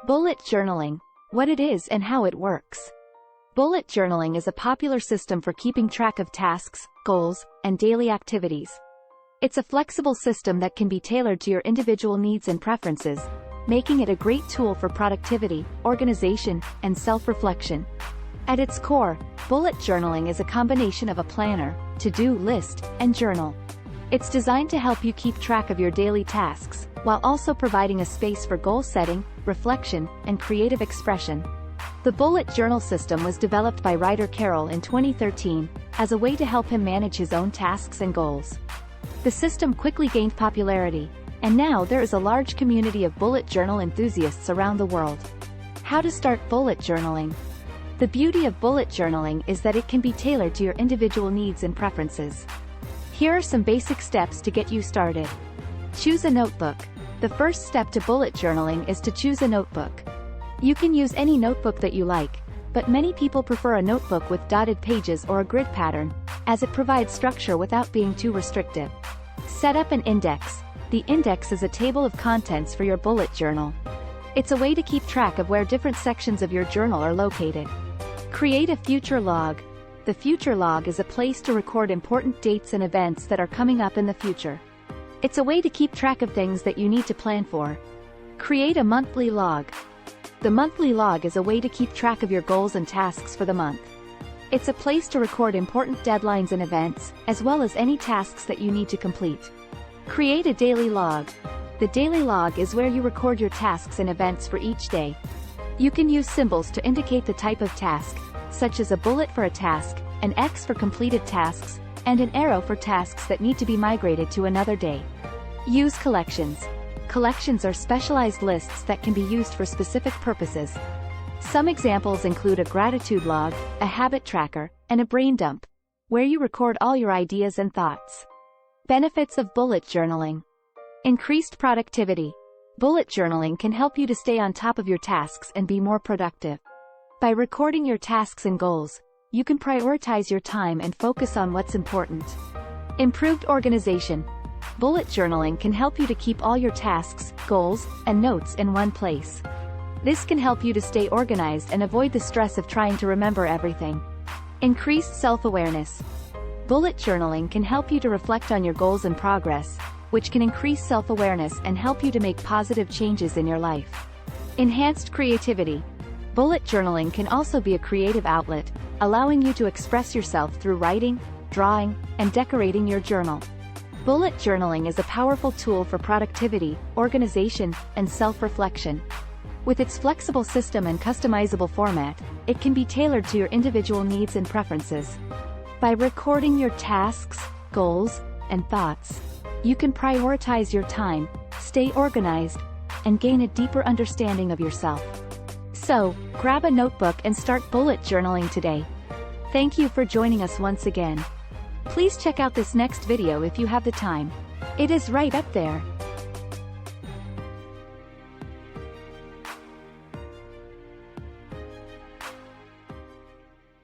Bullet journaling. What it is and how it works. Bullet journaling is a popular system for keeping track of tasks, goals, and daily activities. It's a flexible system that can be tailored to your individual needs and preferences, making it a great tool for productivity, organization, and self-reflection. At its core, bullet journaling is a combination of a planner, to-do list, and journal. It's designed to help you keep track of your daily tasks, while also providing a space for goal setting, reflection, and creative expression. The bullet journal system was developed by writer Carroll in 2013, as a way to help him manage his own tasks and goals. The system quickly gained popularity, and now there is a large community of bullet journal enthusiasts around the world. How to start bullet journaling. The beauty of bullet journaling is that it can be tailored to your individual needs and preferences. Here are some basic steps to get you started. Choose a notebook. The first step to bullet journaling is to choose a notebook. You can use any notebook that you like, but many people prefer a notebook with dotted pages or a grid pattern, as it provides structure without being too restrictive. Set up an index. The index is a table of contents for your bullet journal. It's a way to keep track of where different sections of your journal are located. Create a future log. The future log is a place to record important dates and events that are coming up in the future. It's a way to keep track of things that you need to plan for. Create a monthly log. The monthly log is a way to keep track of your goals and tasks for the month. It's a place to record important deadlines and events, as well as any tasks that you need to complete. Create a daily log. The daily log is where you record your tasks and events for each day. You can use symbols to indicate the type of task, such as a bullet for a task, an X for completed tasks, and an arrow for tasks that need to be migrated to another day. Use collections. Collections are specialized lists that can be used for specific purposes. Some examples include a gratitude log, a habit tracker, and a brain dump, where you record all your ideas and thoughts. Benefits of bullet journaling. Increased productivity. Bullet journaling can help you to stay on top of your tasks and be more productive. By recording your tasks and goals, you can prioritize your time and focus on what's important. Improved organization. Bullet journaling can help you to keep all your tasks, goals, and notes in one place. This can help you to stay organized and avoid the stress of trying to remember everything. Increased self-awareness. Bullet journaling can help you to reflect on your goals and progress, which can increase self-awareness and help you to make positive changes in your life. Enhanced creativity. Bullet journaling can also be a creative outlet, allowing you to express yourself through writing, drawing, and decorating your journal. Bullet journaling is a powerful tool for productivity, organization, and self-reflection. With its flexible system and customizable format, it can be tailored to your individual needs and preferences. By recording your tasks, goals, and thoughts, you can prioritize your time, stay organized, and gain a deeper understanding of yourself. So, grab a notebook and start bullet journaling today. Thank you for joining us once again. Please check out this next video if you have the time. It is right up there.